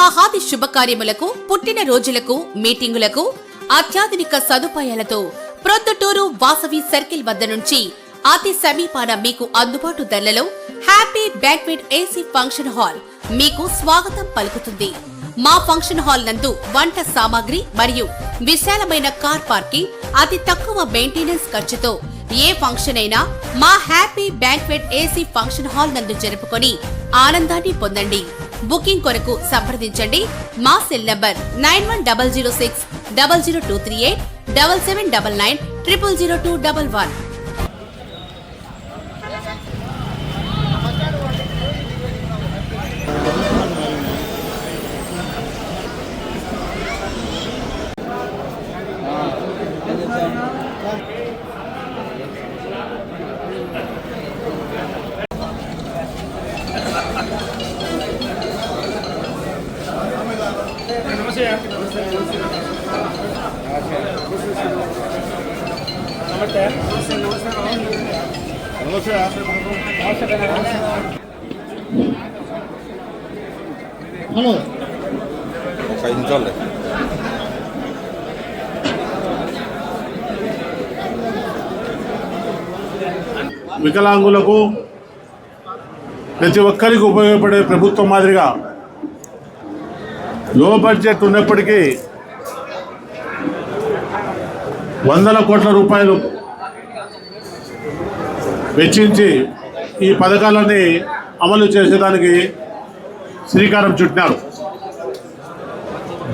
వివాహాది శుభకార్యములకు, పుట్టిన రోజులకు, మీటింగులకు అత్యాధునిక సదుపాయాలతో ప్రొద్దుటూరు వాసవి సర్కిల్ వద్ద నుంచి అతి సమీపాన మీకు అందుబాటు ధరలలో happy banquet AC function hall మీకు స్వాగతం పలుకుతుంది. మా ఫంక్షన్ హాల్ నందు వంట సామాగ్రి మరియు విశాలమైన కార్ పార్కింగ్, అతి తక్కువ మెయింటెనెన్స్ ఖర్చుతో ఏ ఫంక్షన్ అయినా మా happy banquet AC function hall నందు జరుపుకొని ఆనందాన్ని పొందండి. బుకింగ్ కొరకు సంప్రదించండి. మా సెల్ నంబర్ 9100600238 7799 000211. హలో వికలాంగులకు ప్రతి ఒక్కరికి ఉపయోగపడే ప్రభుత్వం మాదిరిగా లో బడ్జెట్ ఉన్నప్పటికీ వందల కోట్ల రూపాయలు వెచ్చించి ఈ పథకాలన్నీ అమలు చేసేదానికి శ్రీకారం చుట్టినారు.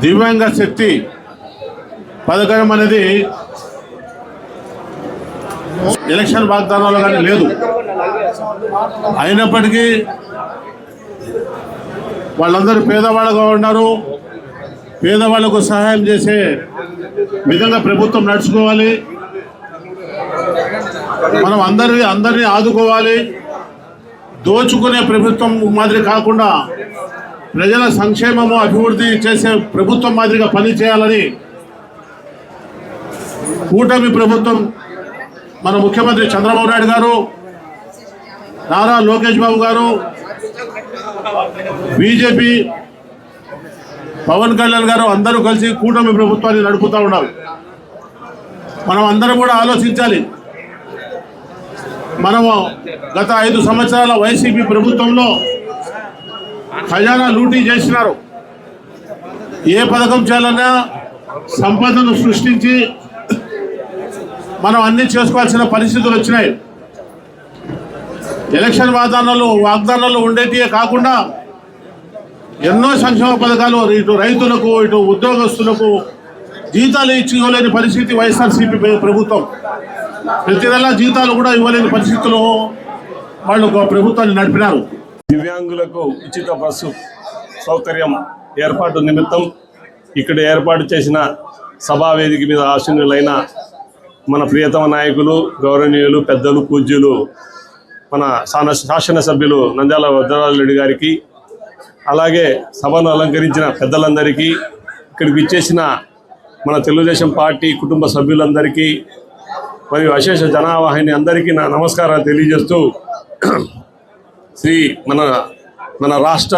దివ్యాంగ శక్తి పథకం అనేది ఎలక్షన్ వాగ్దానాలు కానీ లేదు. అయినప్పటికీ వాళ్ళందరూ పేదవాళ్ళుగా ఉన్నారు. పేదవాళ్లకు సహాయం చేసే విధంగా ప్రభుత్వం నడుచుకోవాలి. మనం అందరినీ ఆదుకోవాలి. దోచుకునే ప్రభుత్వం మాదిరి కాకుండా ప్రజల సంక్షేమము, అభివృద్ధి చేసే ప్రభుత్వం మాదిరిగా పనిచేయాలని కూటమి ప్రభుత్వం, మన ముఖ్యమంత్రి చంద్రబాబు నాయుడు గారు, నారా లోకేష్ బాబు గారు, బీజేపీ పవన్ కళ్యాణ్ గారు అందరూ కలిసి కూటమి ప్రభుత్వాన్ని నడుపుతూ ఉన్నారు. మనం అందరం కూడా ఆలోచించాలి. మనము గత 5 సంవత్సరాల వైసీపీ ప్రభుత్వంలో ఖజానా లూటీ చేసినారు. ఏ పథకం చేయాలన్నా సంపదను సృష్టించి మనం అన్నీ చేసుకోవాల్సిన పరిస్థితులు వచ్చినాయి. ఎలక్షన్ వాగ్దానాలు ఉండేటివే కాకుండా ఎన్నో సంక్షేమ పథకాలు ఇటు రైతులకు, ఇటు ఉద్యోగస్తులకు జీతాలు ఇచ్చుకోలేని పరిస్థితి వైఎస్ఆర్సీపీ ప్రభుత్వం. ప్రతి నెల జీతాలు కూడా ఇవ్వలేని పరిస్థితుల్లో వాళ్ళు ప్రభుత్వాన్ని నడిపినారు. దివ్యాంగులకు ఉచిత బస్సు సౌకర్యం ఏర్పాటు నిమిత్తం ఇక్కడ ఏర్పాటు చేసిన సభావేదిక మీద ఆశీనులైన మన ప్రియతమ నాయకులు, గౌరవనీయులు, పెద్దలు, పూజ్యులు, మన శాసనసభ్యులు నంద్యాల వరదరాజరెడ్డి గారికి, అలాగే సభను అలంకరించిన పెద్దలందరికీ, ఇక్కడికి ఇచ్చేసిన మన తెలుగుదేశం పార్టీ కుటుంబ సభ్యులందరికీ మరియు అశేష జనావాహిని అందరికీ నా నమస్కారాలు తెలియజేస్తూ, మన రాష్ట్ర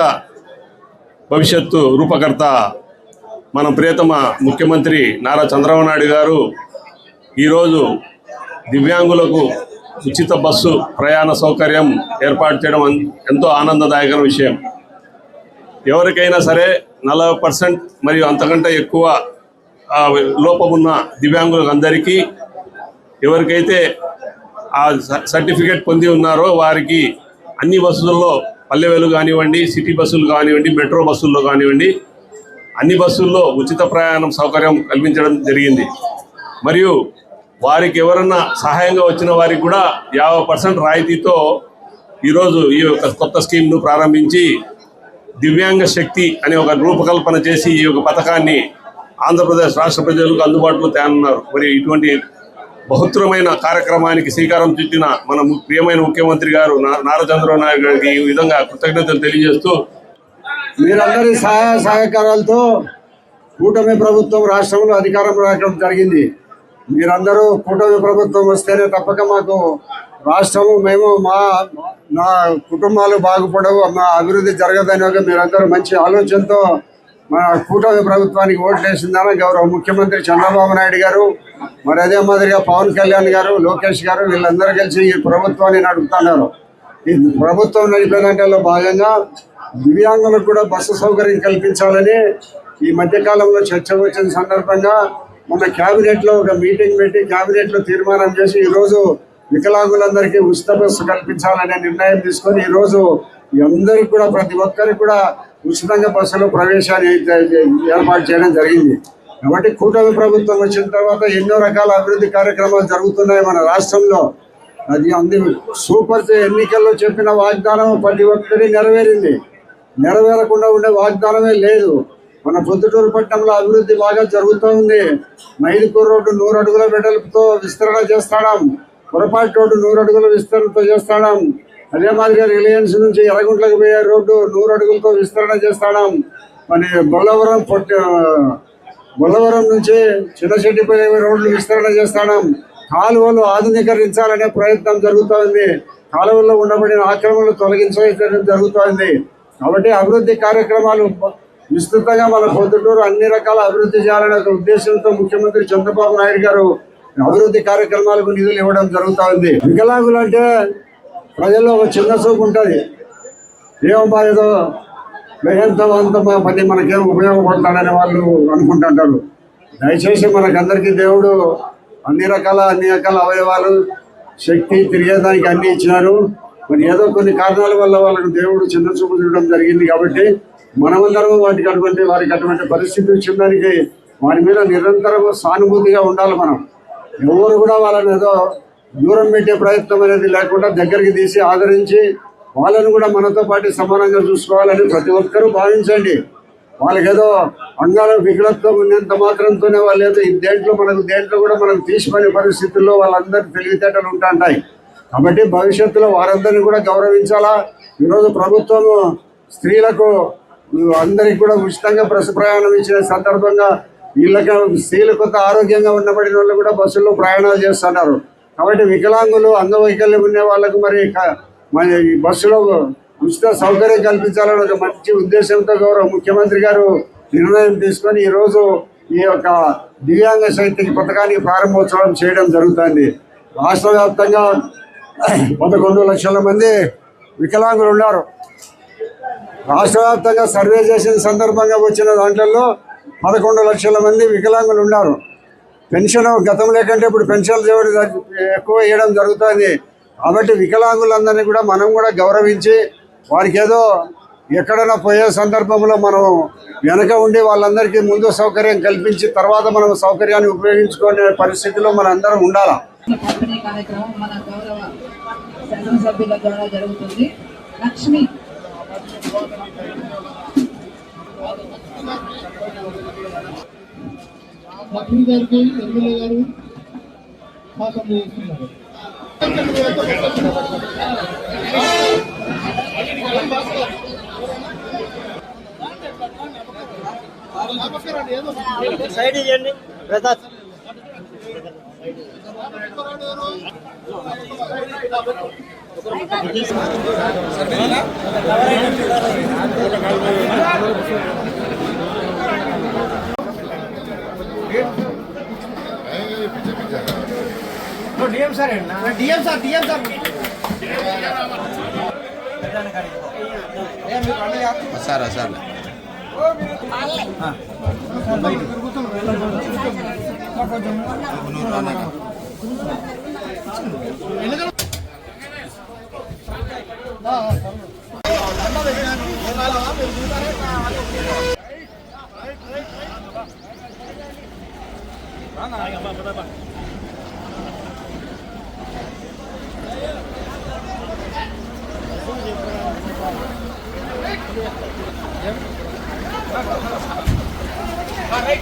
భవిష్యత్తు రూపకర్త మన ప్రియతమ ముఖ్యమంత్రి నారా చంద్రబాబు నాయుడు గారు ఈరోజు దివ్యాంగులకు ఉచిత బస్సు ప్రయాణ సౌకర్యం ఏర్పాటు చేయడం ఎంతో ఆనందదాయక విషయం. ఎవరికైనా సరే 40% మరియు అంతకంటే ఎక్కువ లోపమున్న దివ్యాంగులకు అందరికీ, ఎవరికైతే ఆ సర్టిఫికేట్ పొంది ఉన్నారో వారికి అన్ని బస్సుల్లో, పల్లె వెలుగు కానివ్వండి, సిటీ బస్సులు కానివ్వండి, మెట్రో బస్సుల్లో కానివ్వండి, అన్ని బస్సుల్లో ఉచిత ప్రయాణం సౌకర్యం కల్పించడం జరిగింది. మరియు వారికి ఎవరన్నా సహాయంగా వచ్చిన వారికి కూడా 50% రాయితీతో ఈరోజు ఈ యొక్క కొత్త స్కీమ్ను ప్రారంభించి దివ్యాంగ శక్తి అనే ఒక రూపకల్పన చేసి ఈ యొక్క పథకాన్ని ఆంధ్రప్రదేశ్ రాష్ట్ర ప్రజలకు అందుబాటులో తేనున్నారు. మరి ఇటువంటి బహుత్తరమైన కార్యక్రమానికి శ్రీకారం చుట్టిన మన ప్రియమైన ముఖ్యమంత్రి గారు నారా చంద్రబాబు నాయుడు గారికి ఈ విధంగా కృతజ్ఞతలు తెలియజేస్తూ, మీరందరి సహాయ సహకారాలతో కూటమి ప్రభుత్వం రాష్ట్రంలో అధికారం రావడం జరిగింది. మీరందరూ కూటమి ప్రభుత్వం వస్తేనే తప్పక మాకు రాష్ట్రము, మేము నా కుటుంబాలు బాగుపడవు, మా అభివృద్ధి జరగదని మీరందరూ మంచి ఆలోచనతో మన కూటమి ప్రభుత్వానికి ఓట్లు వేసిందని గౌరవ ముఖ్యమంత్రి చంద్రబాబు నాయుడు గారు, మరి అదే మాదిరిగా పవన్ కళ్యాణ్ గారు, లోకేష్ గారు వీళ్ళందరూ కలిసి ఈ ప్రభుత్వాన్ని నడుపుతున్నారు. ఈ ప్రభుత్వం నడిపే దాంట్లో భాగంగా దివ్యాంగులకు కూడా బస్సు సౌకర్యం కల్పించాలని ఈ మధ్యకాలంలో చర్చ వచ్చిన సందర్భంగా మన క్యాబినెట్లో ఒక మీటింగ్ పెట్టి క్యాబినెట్లో తీర్మానం చేసి ఈరోజు వికలాంగులందరికీ ఉచిత బస్సు కల్పించాలనే నిర్ణయం తీసుకొని ఈరోజు అందరికీ కూడా ప్రతి ఒక్కరికి కూడా ఉచితంగా బస్సులో ప్రవేశాన్ని ఏర్పాటు చేయడం జరిగింది. కాబట్టి కూటమి ప్రభుత్వం వచ్చిన తర్వాత ఎన్నో రకాల అభివృద్ధి కార్యక్రమాలు జరుగుతున్నాయి మన రాష్ట్రంలో. అది సూపర్ ఎన్నికల్లో చెప్పిన వాగ్దానం ప్రతి ఒక్కరి నెరవేరింది. నెరవేరకుండా ఉండే వాగ్దానమే లేదు. మన పొద్దుటూరు పట్టణంలో అభివృద్ధి బాగా జరుగుతూ ఉంది. మైదుకూరు రోడ్డు 100 అడుగుల వెడల్పుతో విస్తరణ చేస్తాం. పొరపాటు రోడ్డు 100 అడుగుల విస్తరణతో చేస్తాం. అదే మాదిరిగా రిలయన్స్ నుంచి ఎర్రగుంట్లకు పోయే రోడ్డు 100 అడుగులతో విస్తరణ చేస్తాం. మన బొల్లవరం నుంచి చిన్నశెట్టిపల్లి రోడ్లు విస్తరణ చేస్తాం. కాలువలు ఆధునీకరించాలనే ప్రయత్నం జరుగుతోంది. కాలువల్లో ఉండబడిన ఆక్రమణలు తొలగించడం జరుగుతోంది. కాబట్టి అభివృద్ధి కార్యక్రమాలు విస్తృతంగా మన పొద్దుటూరు అన్ని రకాల అభివృద్ధి చేయాలనే ఉద్దేశంతో ముఖ్యమంత్రి చంద్రబాబు నాయుడు గారు అభివృద్ధి కార్యక్రమాలకు నిధులు ఇవ్వడం జరుగుతూ ఉంది. వికలాంగులు అంటే ప్రజల్లో ఒక చిన్న చూపు ఉంటుంది. ఏమో ఏదో ఎంతో అంత పని మనకేం ఉపయోగపడతాడని వాళ్ళు అనుకుంటుంటారు. దయచేసి మనకందరికీ దేవుడు అన్ని రకాల అవయవాలు, శక్తి, తిరిగేదానికి అన్ని ఇచ్చినారు. మరి ఏదో కొన్ని కారణాల వల్ల వాళ్ళకు దేవుడు చిన్న చూపు చూడడం జరిగింది. కాబట్టి మనమందరం వారికి అటువంటి పరిస్థితి వచ్చిందానికి వారి మీద నిరంతరం సానుభూతిగా ఉండాలి. మనం ఎవరు కూడా వాళ్ళని ఏదో దూరం పెట్టే ప్రయత్నం అనేది లేకుండా దగ్గరికి తీసి ఆదరించి వాళ్ళను కూడా మనతో పాటు సమానంగా చూసుకోవాలని ప్రతి ఒక్కరూ భావించండి. వాళ్ళకేదో అంగాల వికలత్వం ఉన్నంత మాత్రంతోనే వాళ్ళు ఏదో దేంట్లో కూడా మనకు తీసుకునే పరిస్థితుల్లో వాళ్ళందరూ తెలివితేటలు ఉంటుంటాయి. కాబట్టి భవిష్యత్తులో వారందరినీ కూడా గౌరవించాలా. ఈరోజు ప్రభుత్వము స్త్రీలకు అందరికి కూడా ఉచితంగా బస్సు ప్రయాణం ఇచ్చిన సందర్భంగా వీళ్ళకి స్త్రీలు కొంత ఆరోగ్యంగా ఉండబడిన వాళ్ళు కూడా బస్సుల్లో ప్రయాణాలు చేస్తున్నారు. కాబట్టి వికలాంగులు, అంగవైకల్యం ఉండే వాళ్ళకు మరి ఈ బస్సులో ఉచిత సౌకర్యం కల్పించాలని ఒక మంచి ఉద్దేశంతో గౌరవ ముఖ్యమంత్రి గారు నిర్ణయం తీసుకొని ఈరోజు ఈ యొక్క దివ్యాంగ శక్తి పథకానికి ప్రారంభోత్సవం చేయడం జరుగుతుంది. రాష్ట్ర వ్యాప్తంగా 11 లక్షల మంది వికలాంగులు ఉన్నారు. రాష్ట్ర వ్యాప్తంగా సర్వే చేసిన సందర్భంగా వచ్చిన దాంట్లో 11 లక్షల మంది వికలాంగులు ఉన్నారు. పెన్షన్ గతంలో కంటే ఇప్పుడు పెన్షన్లు ఎక్కువ ఇవ్వడం జరుగుతుంది. కాబట్టి వికలాంగులందరినీ కూడా మనం కూడా గౌరవించి వారికి ఏదో ఎక్కడైనా పోయే సందర్భంలో మనం వెనక ఉండి వాళ్ళందరికీ ముందు సౌకర్యం కల్పించి తర్వాత మనం సౌకర్యాన్ని ఉపయోగించుకునే పరిస్థితిలో మన అందరం ఉండాలి. కార్యక్రమం మన గౌరవ శాసనసభ్యుల ద్వారా జరుగుతుంది. లక్ష్మి గారికి ఎమ్మెల్యే గారు శాసనం చేస్తున్నారు. సైడ్ ఇవ్వండి Pratap. DM sir DM sir sir sir All right.